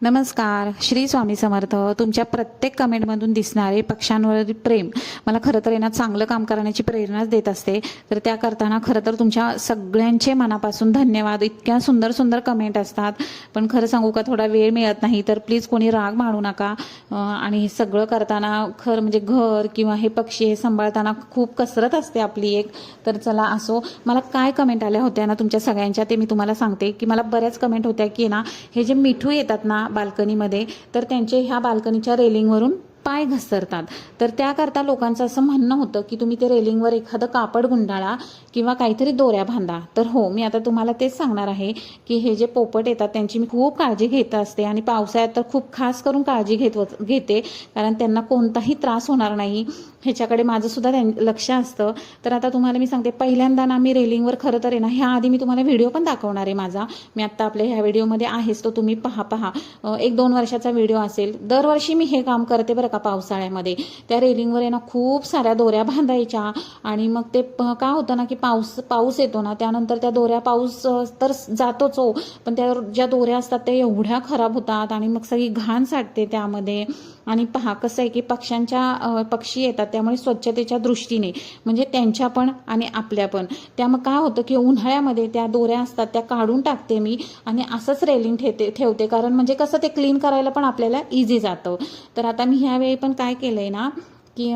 नमस्कार. श्री स्वामी समर्थ. तुमच्या प्रत्येक कमेंटमधून दिसणारे पक्ष्यांवरील प्रेम मला खरं तर यांना चांगलं काम करण्याची प्रेरणाच देत असते. तर त्या करताना खरं तर तुमच्या सगळ्यांचे मनापासून धन्यवाद. इतक्या सुंदर सुंदर कमेंट असतात, पण खरं सांगू का थोडा वेळ मिळत नाही, तर प्लीज कोणी राग मानू नका. आणि हे सगळं करताना खरं म्हणजे घर किंवा हे पक्षी हे सांभाळताना खूप कसरत असते आपली एक. तर चला असो, मला काय कमेंट आल्या होत्या ना तुमच्या सगळ्यांच्या ते मी तुम्हाला सांगते. की मला बऱ्याच कमेंट होत्या की ना हे जे मिठू येतात ना बाल्कनीमध्ये, तर त्यांचे ह्या बाल्कनीच्या रेलिंगवरून पाय घसरतात. तर त्याकरता लोकांचं असं म्हणणं होतं की तुम्ही ते रेलिंगवर एखादं कापड गुंडाळा किंवा काहीतरी दोऱ्या बांधा. तर हो, मी आता तुम्हाला तेच सांगणार आहे की हे जे पोपट येतात त्यांची मी खूप काळजी घेत असते आणि पावसाळ्यात तर खूप खास करून काळजी घेते, कारण त्यांना कोणताही त्रास होणार नाही ह्याच्याकडे माझं सुद्धा लक्ष असतं. तर आता तुम्हाला मी सांगते, पहिल्यांदा ना मी रेलिंगवर खरं तर आहे ना, ह्या आधी मी तुम्हाला व्हिडिओ पण दाखवणार आहे माझा. मी आत्ता आपल्या ह्या व्हिडिओमध्ये आहेच, तो तुम्ही पहा. 1-2 वर्षाचा व्हिडिओ असेल. दरवर्षी मी हे काम करते बरं का. पावसाळ्यामध्ये त्या रेलिंगवर आहे ना खूप साऱ्या दोऱ्या बांधायच्या आणि मग ते काय होतं ना की पाऊस येतो ना, त्यानंतर त्या दोऱ्या, पाऊस तर जातोच हो, पण त्या ज्या दोऱ्या असतात त्या एवढ्या खराब होतात आणि मग सगळी घाण साठते त्यामध्ये. आणि पहा कसं आहे की पक्षी येतात, त्यामुळे स्वच्छतेच्या दृष्टीने म्हणजे त्यांच्या पण आणि आपल्या पण, त्या मग काय होतं की उन्हाळ्यामध्ये त्या दोऱ्या असतात त्या काढून टाकते मी आणि असंच रेलिंग ठेवते, कारण म्हणजे कसं ते क्लीन करायला पण आपल्याला इझी जातं. तर आता मी ह्यावेळी पण काय केलंय ना की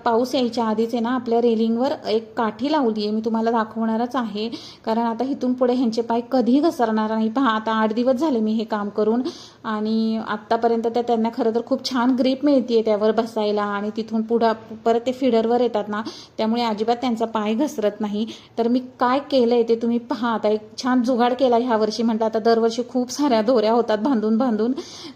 पाऊस यायच्या आधीच आहे ना आपल्या रेलिंगवर एक काठी लावली आहे. मी तुम्हाला दाखवणारच आहे, कारण आता इथून पुढे ह्यांचे पाय कधीही घसरणार नाही. पहा, आता 8 दिवस झाले मी हे काम करून आणि आत्तापर्यंत त्यांना खरं तर खूप छान ग्रीप मिळते त्यावर बसायला आणि तिथून पुढं परत ते फीडरवर येतात ना, त्यामुळे अजिबात त्यांचा पाय घसरत नाही. तर मी काय केलंय ते तुम्ही पहा. आता एक छान जुगाड केला ह्या वर्षी. म्हटलं आता दरवर्षी खूप साऱ्या दोऱ्या होतात बांधून,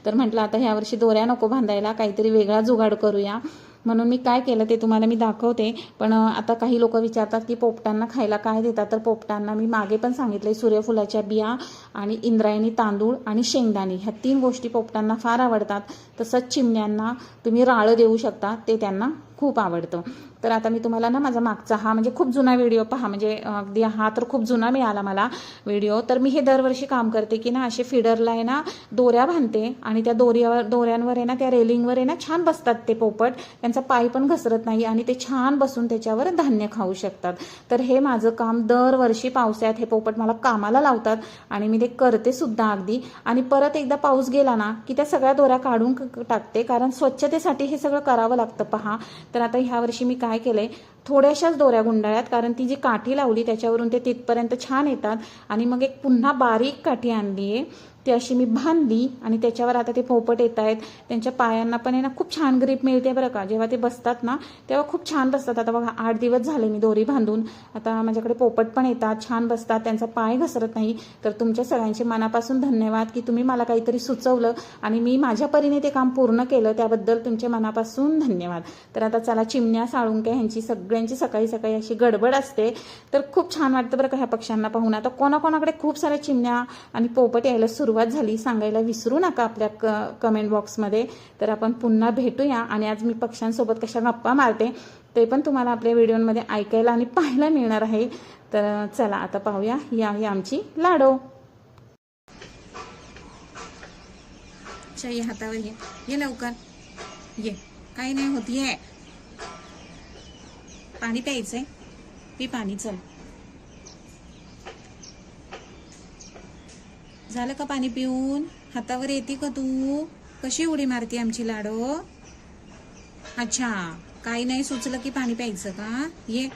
तर म्हटलं आता ह्या वर्षी दोऱ्या नको बांधायला, काहीतरी वेगळा जुगाड करूया. म्हणून मी काय केलं ते तुम्हाला मी दाखवते. पण आता काही लोक विचारतात की पोपटांना खायला काय देतात. तर पोपटांना मी मागे पण सांगितले, सूर्यफुलाच्या बिया आणि इंद्रायणी तांदूळ आणि शेंगदाणे, ह्या 3 गोष्टी पोपटांना फार आवडतात. तसंच चिमण्यांना तुम्ही राळं देऊ शकता, ते त्यांना खूप आवडतं. तर आता मी तुम्हाला ना माझा मागचा हा म्हणजे खूप जुना व्हिडिओ पहा, म्हणजे अगदी हा तर खूप जुना मिळाला मला व्हिडिओ. तर मी हे दरवर्षी काम करते की ना असे फीडरला आहे ना दोऱ्या बांधते आणि त्या दोऱ्यांवर आहे ना, त्या रेलिंगवर आहे ना छान बसतात ते पोपट. त्यांचा पाय पण घसरत नाही आणि ते छान बसून त्याच्यावर धान्य खाऊ शकतात. तर हे माझं काम दरवर्षी पावसाळ्यात हे पोपट मला कामाला लावतात आणि मी ते करते सुद्धा अगदी. आणि परत एकदा पाऊस गेला ना की त्या सगळ्या दोऱ्या काढून टाकते, कारण स्वच्छतेसाठी हे सगळं करावं लागतं पहा. तर आता ह्या वर्षी मी काय केलंय, थोड्याशाच दोऱ्या गुंडाळ्यात, कारण ती जी काठी लावली त्याच्यावरून ते तिथपर्यंत छान येतात. आणि मग एक पुन्हा बारीक काठी आणली आहे, ती अशी मी बांधली आणि त्याच्यावर आता ते पोपट येत आहेत. त्यांच्या पायांना पण आहे ना खूप छान ग्रीप मिळते बरं का. जेव्हा ते बसतात ना तेव्हा खूप छान बसतात. आता बघा 8 दिवस झाले मी दोरी बांधून. आता माझ्याकडे पोपट पण येतात, छान बसतात, त्यांचा पाय घसरत नाही. तर तुमच्या सगळ्यांचे मनापासून धन्यवाद की तुम्ही मला काहीतरी सुचवलं आणि मी माझ्या परीने ते काम पूर्ण केलं, त्याबद्दल तुमचे मनापासून धन्यवाद. तर आता चला, चिमण्या, साळुंक्या ह्यांची सगळ्यांची सकाळी सकाळी अशी गडबड असते, तर खूप छान वाटतं बरं का ह्या पक्ष्यांना पाहून. आता कोणाकोणाकडे खूप साऱ्या चिमण्या आणि पोपट यायला सुरुवात झाली सांगायला विसरू नका आपल्या कमेंट बॉक्समध्ये. तर आपण पुन्हा भेटूया आणि आज मी पक्ष्यांसोबत कशा गप्पा मारते ते पण तुम्हाला आपल्या व्हिडिओमध्ये ऐकायला आणि पाहायला मिळणार आहे. तर चला आता पाहूया. ही आमची लाडो. ये हातावर ये लवकर ये, काही नाही होत, ये पाणी प्यायचंय, पी पाणी. चल, झालं का पाणी पिऊन? हातावर येते का तू? कशी उडी मारते आमची लाडो? अच्छा, काही नाही सुचलं की पाणी प्यायचं का? ये,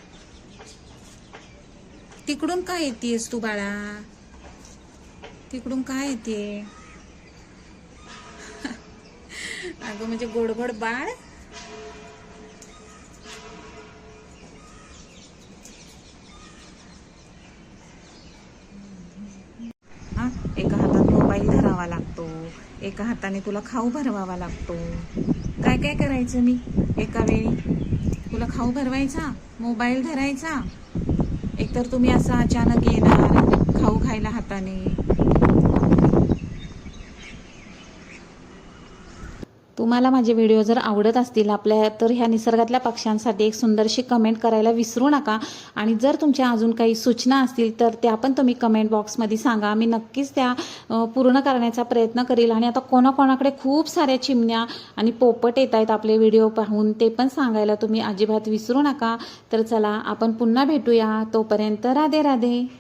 तिकडून काय येतेस तू बाळा? तिकडून काय येते? अगं म्हणजे गोडगोड बाळ. एका हातात मोबाईल धरावा लागतो, एका हाताने तुला खाऊ भरवावा लागतो. काय काय करायचं मी एका वेळी? तुला खाऊ भरवायचा, मोबाईल धरायचा, एकतर तुम्ही असं अचानक येणार खाऊ खायला हाताने. तुम्हाला माझे व्हिडिओ जर आवडत असतील आपल्या तर ह्या निसर्गातल्या पक्ष्यांसाठी एक सुंदरशी कमेंट करायला विसरू नका. आणि जर तुमच्या अजून काही सूचना असतील तर त्या पण तुम्ही कमेंट बॉक्समध्ये सांगा. मी नक्कीच त्या पूर्ण करण्याचा प्रयत्न करेल. आणि आता कोणाकोणाकडे खूप साऱ्या चिमण्या आणि पोपट येत आहेत आपले व्हिडिओ पाहून, ते पण सांगायला तुम्ही अजिबात विसरू नका. तर चला आपण पुन्हा भेटूया. तोपर्यंत राधे राधे.